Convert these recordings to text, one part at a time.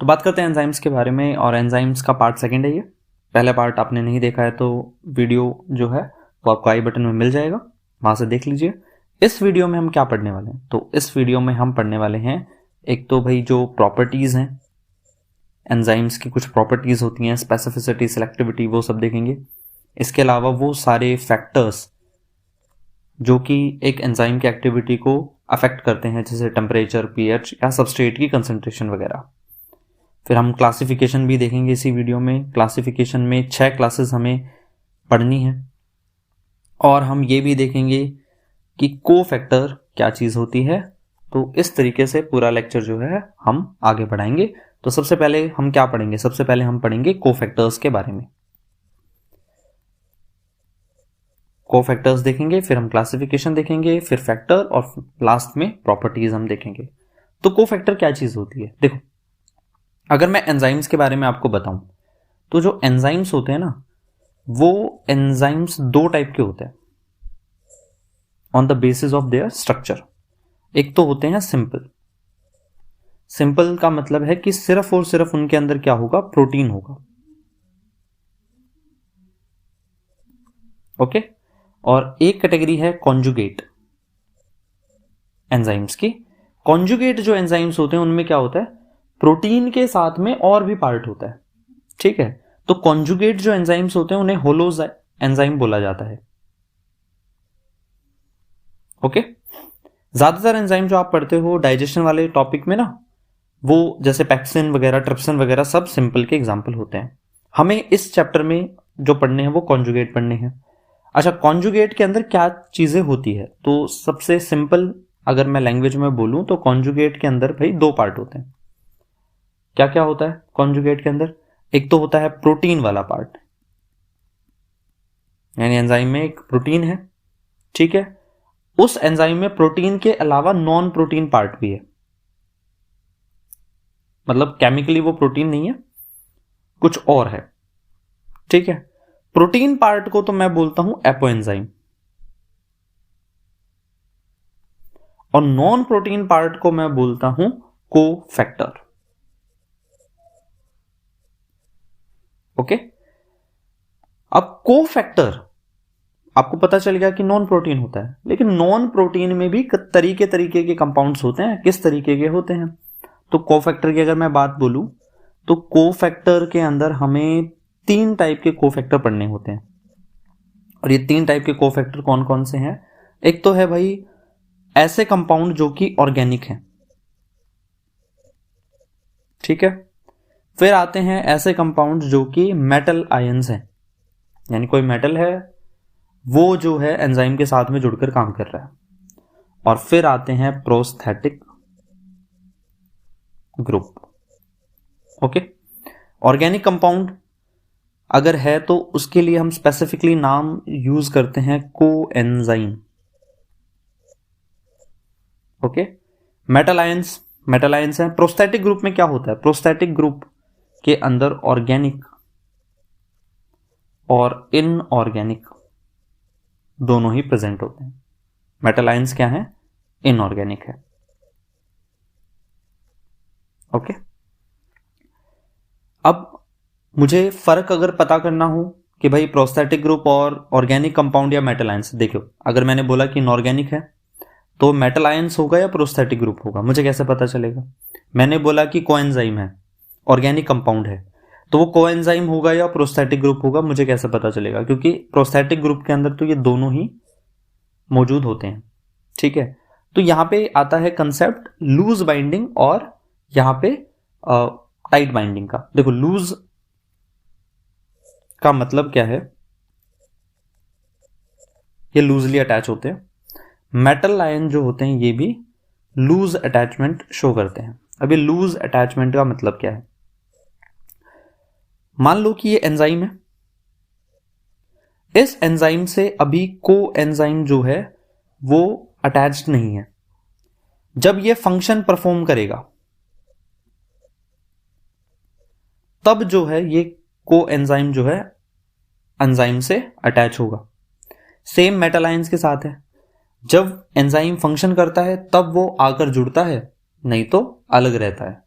तो बात करते हैं एंजाइम्स के बारे में, और एंजाइम्स का पार्ट सेकंड है ये। पहला पार्ट आपने नहीं देखा है तो वीडियो जो है वो आपको आई बटन में मिल जाएगा, वहां से देख लीजिए। इस वीडियो में हम क्या पढ़ने वाले हैं, तो इस वीडियो में हम पढ़ने वाले हैं एक तो भाई जो प्रॉपर्टीज हैं एंजाइम्स की, कुछ प्रॉपर्टीज होती हैं, स्पेसिफिसिटी, सिलेक्टिविटी, वो सब देखेंगे। इसके अलावा वो सारे फैक्टर्स जो कि एक एंजाइम की एक्टिविटी को अफेक्ट करते हैं, जैसे टेम्परेचर, पीएच या सबस्ट्रेट की कंसंट्रेशन वगैरह। फिर हम क्लासिफिकेशन भी देखेंगे इसी वीडियो में। क्लासिफिकेशन में 6 क्लासेस हमें पढ़नी है, और हम ये भी देखेंगे कि कोफैक्टर क्या चीज़ होती है। तो इस तरीके से पूरा लेक्चर जो है हम आगे बढ़ाएंगे। तो सबसे पहले हम क्या पढ़ेंगे, सबसे पहले हम पढ़ेंगे कोफैक्टर्स के बारे में। कोफैक्टर्स देखेंगे, फिर हम क्लासिफिकेशन देखेंगे, फिर फैक्टर, और लास्ट में प्रॉपर्टीज हम देखेंगे। तो कोफैक्टर क्या चीज़ होती है, देखो अगर मैं एंजाइम्स के बारे में आपको बताऊं तो जो एंजाइम्स होते हैं ना, वो एंजाइम्स 2 टाइप के होते हैं on the basis of their structure. एक तो होते हैं सिंपल। सिंपल का मतलब है कि सिर्फ और सिर्फ उनके अंदर क्या होगा, प्रोटीन होगा। ओके। और एक कैटेगरी है कॉन्जुगेट एंजाइम्स की। कॉन्जुगेट जो एंजाइम्स होते हैं उनमें क्या होता है, प्रोटीन के साथ में और भी पार्ट होता है। ठीक है, तो कॉन्जुगेट जो एंजाइम्स होते हैं उन्हें होलोज एंजाइम बोला जाता है। ओके। ज्यादातर एंजाइम जो आप पढ़ते हो डाइजेशन वाले टॉपिक में ना, वो जैसे पैक्सिन वगैरह, ट्रिप्सिन वगैरह, सब सिंपल के एग्जाम्पल होते हैं। हमें इस चैप्टर में जो पढ़ने हैं वो कॉन्जुगेट पढ़ने हैं। अच्छा, कॉन्जुगेट के अंदर क्या चीजें होती है, तो सबसे सिंपल अगर मैं लैंग्वेज में बोलूं तो कॉन्जुगेट के अंदर भाई 2 पार्ट होते हैं। क्या क्या होता है कॉन्जुगेट के अंदर, एक तो होता है प्रोटीन वाला पार्ट, यानी एंजाइम में एक प्रोटीन है। ठीक है, उस एंजाइम में प्रोटीन के अलावा नॉन प्रोटीन पार्ट भी है, मतलब केमिकली वो प्रोटीन नहीं है, कुछ और है। ठीक है, प्रोटीन पार्ट को तो मैं बोलता हूं एपोएंजाइम, और नॉन प्रोटीन पार्ट को मैं बोलता हूं कोफैक्टर। ओके। अब कोफैक्टर आपको पता चल गया कि नॉन प्रोटीन होता है, लेकिन नॉन प्रोटीन में भी तरीके तरीके के कंपाउंड्स होते हैं। किस तरीके के होते हैं, तो कोफैक्टर की अगर मैं बात बोलूं तो कोफैक्टर के अंदर हमें 3 टाइप के कोफैक्टर पढ़ने होते हैं। और ये 3 टाइप के कोफैक्टर कौन कौन से हैं, एक तो है भाई ऐसे कंपाउंड जो कि ऑर्गेनिक हैं। ठीक है, फिर आते हैं ऐसे कंपाउंड जो कि मेटल आयंस हैं, यानी कोई मेटल है वो जो है एंजाइम के साथ में जुड़कर काम कर रहा है। और फिर आते हैं prosthetic group. Okay. Organic compound अगर है तो उसके लिए हम स्पेसिफिकली नाम यूज करते हैं कोएंजाइम। ओके। मेटल आयंस है। प्रोस्थेटिक ग्रुप में क्या होता है, प्रोस्थेटिक ग्रुप के अंदर ऑर्गेनिक और इनऑर्गेनिक दोनों ही प्रेजेंट होते हैं। मेटल आयंस क्या है, इनऑर्गेनिक है। ओके। अब मुझे फर्क अगर पता करना हो कि भाई प्रोस्थेटिक ग्रुप और ऑर्गेनिक कंपाउंड या मेटल आयंस, देखो अगर मैंने बोला कि इनऑर्गेनिक है तो मेटल आयंस होगा या प्रोस्थेटिक ग्रुप होगा, मुझे कैसे पता चलेगा। मैंने बोला कि कोएंजाइम है, ऑर्गेनिक कंपाउंड है, तो वो कोएंजाइम होगा या प्रोस्थेटिक ग्रुप होगा, मुझे कैसे पता चलेगा, क्योंकि प्रोस्थेटिक ग्रुप के अंदर तो ये दोनों ही मौजूद होते हैं। ठीक है, तो यहां पे आता है कंसेप्ट लूज बाइंडिंग और यहां पे टाइट बाइंडिंग का। देखो लूज का मतलब क्या है, ये लूजली अटैच होते हैं। मेटल आयन जो होते हैं ये भी लूज अटैचमेंट शो करते हैं। अभी लूज अटैचमेंट का मतलब क्या है, मान लो कि ये एंजाइम है, इस एंजाइम से अभी कोएंजाइम जो है वो अटैच्ड नहीं है। जब ये फंक्शन परफॉर्म करेगा तब जो है ये कोएंजाइम जो है एंजाइम से अटैच होगा। सेम मेटल आयंस के साथ है, जब एंजाइम फंक्शन करता है तब वो आकर जुड़ता है, नहीं तो अलग रहता है।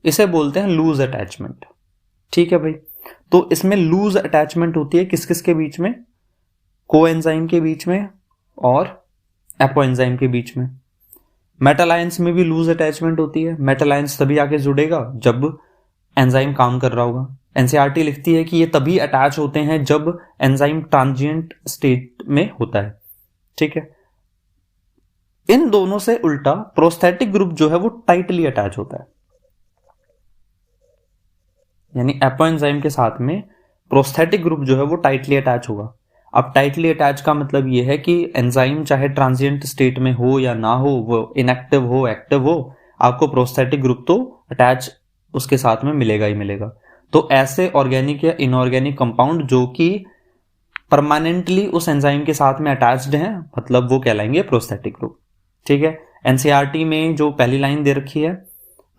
इसे बोलते हैं लूज अटैचमेंट। ठीक है भाई, तो इसमें लूज अटैचमेंट होती है किस किस के बीच में? कोएंजाइम के बीच में और एपोएंजाइम के बीच में। मेटल आयंस में भी लूज अटैचमेंट होती है। मेटल आयंस तभी आके जुड़ेगा जब एंजाइम काम कर रहा होगा। एनसीईआरटी लिखती है कि ये तभी अटैच होते हैं जब एंजाइम ट्रांजिएंट स्टेट में होता है। ठीक है, इन दोनों से उल्टा प्रोस्थेटिक ग्रुप जो है वो टाइटली अटैच होता है, यानी एपोएंजाइम के साथ में प्रोस्थेटिक ग्रुप जो है वो टाइटली अटैच होगा। अब टाइटली अटैच का मतलब ये है कि एंजाइम चाहे ट्रांजिएंट स्टेट में हो या ना हो, वो इनएक्टिव हो एक्टिव हो, आपको प्रोस्थेटिक ग्रुप तो अटैच उसके साथ में मिलेगा ही मिलेगा। तो ऐसे ऑर्गेनिक या इनऑर्गेनिक कंपाउंड जो कि परमानेंटली उस एंजाइम के साथ में अटैच्ड हैं, मतलब वो कहलाएंगे प्रोस्थेटिक ग्रुप। ठीक है, एनसीईआरटी में जो पहली लाइन दे रखी है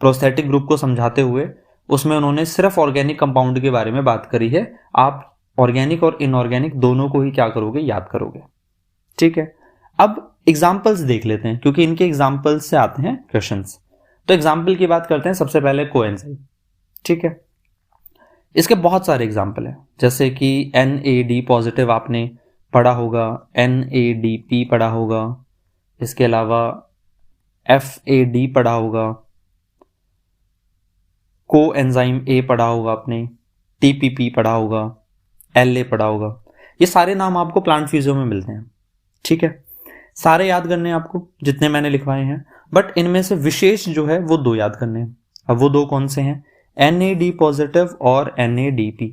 प्रोस्थेटिक ग्रुप को समझाते हुए, उसमें उन्होंने सिर्फ ऑर्गेनिक कंपाउंड के बारे में बात करी है। आप ऑर्गेनिक और इनऑर्गेनिक दोनों को ही क्या करोगे, याद करोगे। ठीक है, अब एग्जाम्पल्स देख लेते हैं क्योंकि इनके एग्जाम्पल्स से आते हैं क्वेश्चंस। तो एग्जाम्पल की बात करते हैं सबसे पहले कोएंजाइम। ठीक है, इसके बहुत सारे एग्जाम्पल हैं, जैसे कि NAD पॉजिटिव आपने पढ़ा होगा, NADP पढ़ा होगा, इसके अलावा FAD पढ़ा होगा, कोएंजाइम A पढ़ा होगा आपने, TPP पढ़ा होगा, LA पढ़ा होगा। ये सारे नाम आपको प्लांट फिजियो में मिलते हैं। ठीक है, सारे याद करने हैं आपको जितने मैंने लिखवाए हैं, बट इनमें से विशेष जो है वो 2 याद करने हैं। अब वो 2 कौन से हैं? NAD पॉजिटिव और NADP।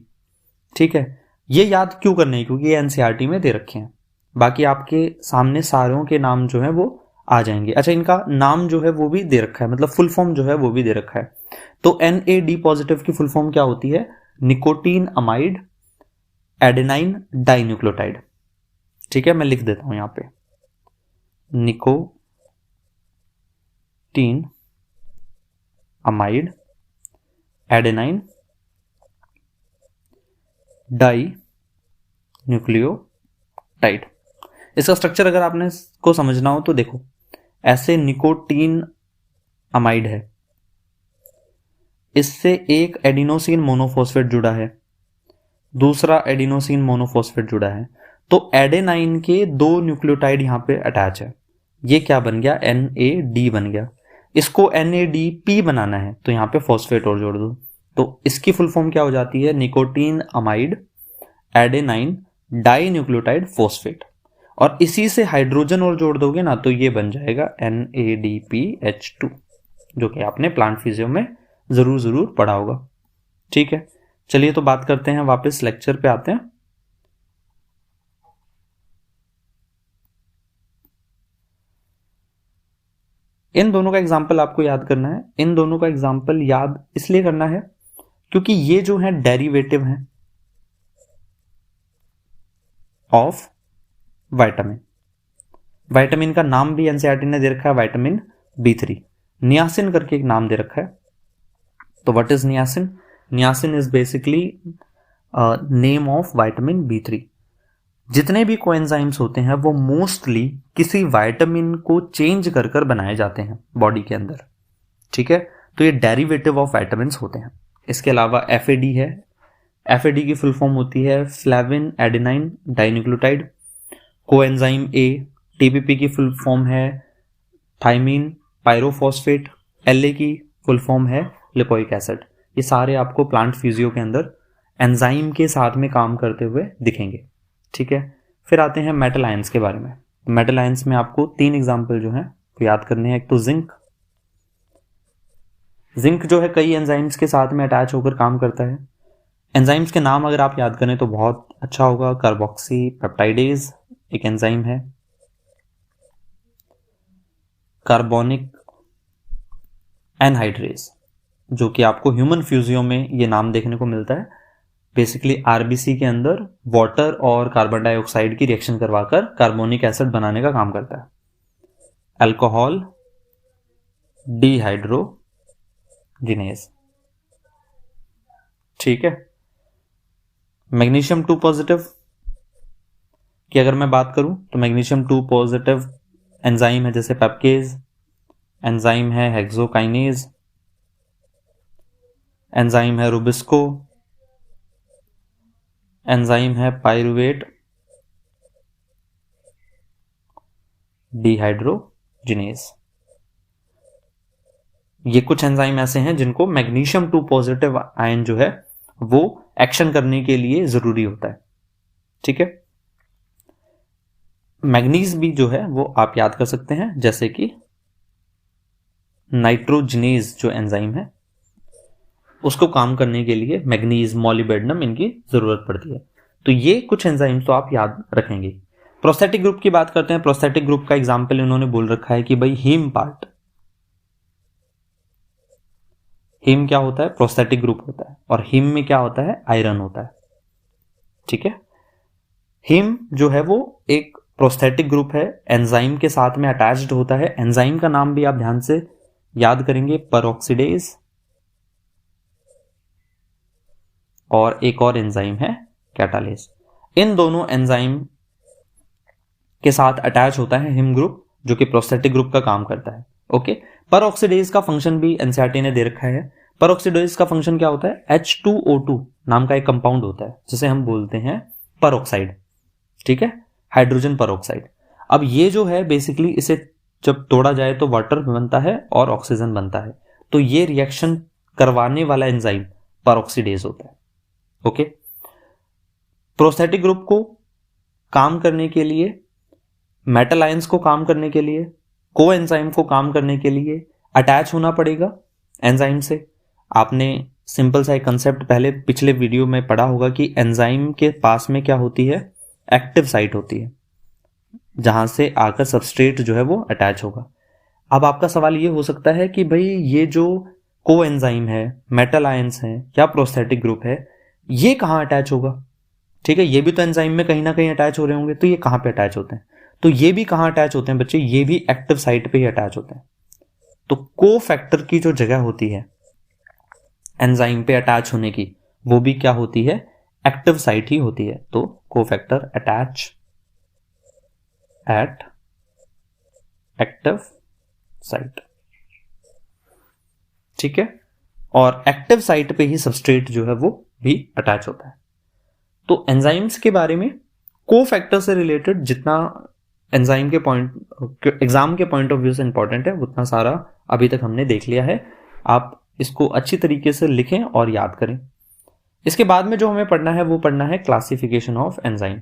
ठीक है, ये याद क्यों करने हैं? क्योंकि ये एनसीईआरटी में दे रखे हैं। बाकी आपके सामने सारों के नाम जो है वो आ जाएंगे। अच्छा, इनका नाम जो है वो भी दे रखा है, मतलब फुल फॉर्म जो है वो भी दे रखा है। तो NAD पॉजिटिव की फुल फॉर्म क्या होती है? Nicotinamide adenine dinucleotide. ठीक है, मैं लिख देता हूं यहां पे, nicotinamide adenine dinucleotide. इसका स्ट्रक्चर अगर आपने को समझना हो तो देखो, ऐसे निकोटीन अमाइड है, इससे एक एडिनोसिन मोनोफॉस्फेट जुड़ा है, दूसरा एडिनोसिन मोनोफॉस्फेट जुड़ा है, तो एडेनाइन के 2 न्यूक्लियोटाइड यहां पे अटैच है। ये क्या बन गया? NAD बन गया। इसको NADP बनाना है तो यहां पे फॉस्फेट और जोड़ दो, तो इसकी फुल फॉर्म क्या हो जाती है? Nicotinamide adenine dinucleotide phosphate. और इसी से हाइड्रोजन और जोड़ दोगे ना तो ये बन जाएगा NADPH2, जो कि आपने प्लांट फिजियो में जरूर पढ़ा होगा। ठीक है, चलिए तो बात करते हैं, वापस लेक्चर पे आते हैं। इन दोनों का एग्जाम्पल आपको याद करना है। इन दोनों का एग्जाम्पल याद इसलिए करना है क्योंकि ये जो है डेरिवेटिव है ऑफ विटामिन। विटामिन का नाम भी एनसीईआरटी ने दे रखा है, विटामिन B3। नियासिन करके एक नाम दे रखा है। तो what is niacin? Niacin is basically name of vitamin B3। जितने भी कोएंजाइम्स होते हैं वो मोस्टली किसी विटामिन को चेंज कर कर बनाए जाते हैं बॉडी के अंदर। ठीक है, तो ये डेरिवेटिव ऑफ विटामिन्स होते हैं। इसके अलावा FAD है, FAD की फुल फॉर्म होती है flavin adenine dinucleotide. Coenzyme A, TPP की फुल फॉर्म है थाइमीन पायरोफॉस्फेट। LA की फुल फॉर्म है लिपोइक एसिड। ये सारे आपको प्लांट फिजियो के अंदर एंजाइम के साथ में काम करते हुए दिखेंगे। ठीक है, फिर आते हैं मेटल आयंस के बारे में। मेटल आयंस में आपको 3 एग्जाम्पल जो हैं वो याद करने हैं। एक तो जिंक। जिंक जो है कई एंजाइम्स के साथ में अटैच होकर काम करता है। एंजाइम्स के नाम अगर आप याद करें तो बहुत अच्छा होगा। कार्बोक्सी पेप्टाइडेज एक एंजाइम है, कार्बोनिक एनहाइड्रेज जो कि आपको ह्यूमन फ्यूजियो में ये नाम देखने को मिलता है। बेसिकली RBC के अंदर वाटर और कार्बन डाइऑक्साइड की रिएक्शन करवाकर कार्बोनिक एसिड बनाने का काम करता है। Alcohol dehydrogenase. ठीक है, मैग्नीशियम 2 पॉजिटिव की अगर मैं बात करूं तो मैग्नीशियम 2 पॉजिटिव एंजाइम है जैसे पेप्केज, एंजाइम है हेक्सोकाइनेज, एंजाइम है रुबिस्को, एंजाइम है पायरुवेट डिहाइड्रोजिनेज। ये कुछ एंजाइम ऐसे हैं जिनको मैग्नीशियम 2 पॉजिटिव आयन जो है वो एक्शन करने के लिए जरूरी होता है। ठीक है, मैग्नीज भी जो है वो आप याद कर सकते हैं, जैसे कि नाइट्रोजिनेज जो एंजाइम है उसको काम करने के लिए मैग्नीज, मॉलिबेडनम इनकी जरूरत पड़ती है। तो ये कुछ एंजाइम तो आप याद रखेंगे। प्रोस्थेटिक ग्रुप की बात करते हैं। प्रोस्थेटिक ग्रुप का एग्जांपल इन्होंने बोल रखा है कि भाई हीम पार्ट, हीम क्या होता है, प्रोस्थेटिक ग्रुप होता है, और हीम में क्या होता है, आयरन होता है। ठीक है, हीम जो है वो एक प्रोस्थेटिक ग्रुप है, एंजाइम के साथ में अटैच्ड होता है। एंजाइम का नाम भी आप ध्यान से याद करेंगे, परऑक्सीडेज, और एक और एंजाइम है कैटालेज। इन दोनों एंजाइम के साथ अटैच होता है हीम ग्रुप, जो कि प्रोस्थेटिक ग्रुप का काम करता है। ओके, परऑक्सीडेज का फंक्शन भी एनसीईआरटी ने दे रखा है। परऑक्सीडेज का फंक्शन क्या होता है, H2O2 नाम का एक कंपाउंड होता है जिसे हम बोलते हैं परऑक्साइड। ठीक है, हाइड्रोजन परऑक्साइड। अब ये जो है बेसिकली इसे जब तोड़ा जाए तो वाटर बनता है और ऑक्सीजन बनता है, तो ये रिएक्शन करवाने वाला एंजाइम परऑक्सीडेज होता है। ओके, प्रोस्थेटिक ग्रुप को काम करने के लिए, मेटल आयंस को काम करने के लिए, को एंजाइम को काम करने के लिए अटैच होना पड़ेगा एंजाइम से। आपने सिंपल सा एक कंसेप्ट पहले पिछले वीडियो में पढ़ा होगा कि एंजाइम के पास में क्या होती है, एक्टिव साइट होती है, जहां से आकर सबस्ट्रेट जो है वो अटैच होगा। अब आपका सवाल ये हो सकता है कि भाई ये जो को एंजाइम है, मेटल आयंस है या प्रोस्थेटिक ग्रुप है, ये कहाँ अटैच होगा। ठीक है, ये भी तो एंजाइम में कहीं ना कहीं अटैच हो रहे होंगे, तो ये कहाँ पे अटैच होते हैं, तो ये भी कहाँ अटैच होते हैं बच्चे, ये भी एक्टिव साइट पे ही अटैच होते हैं। तो को फैक्टर की जो जगह होती है एंजाइम पे अटैच होने की, वो भी क्या होती है, एक्टिव साइट ही होती है। तो को factor attach eight active site. ठीक है, और एक्टिव साइट पे ही सबस्ट्रेट जो है वो भी अटैच होता है। तो एंजाइम्स के बारे में को फैक्टर से रिलेटेड जितना एंजाइम के पॉइंट, एग्जाम के पॉइंट ऑफ व्यू से इंपॉर्टेंट है, उतना सारा अभी तक हमने देख लिया है। आप इसको अच्छी तरीके से लिखें और याद करें। इसके बाद में जो हमें पढ़ना है वो पढ़ना है क्लासिफिकेशन ऑफ एंजाइम।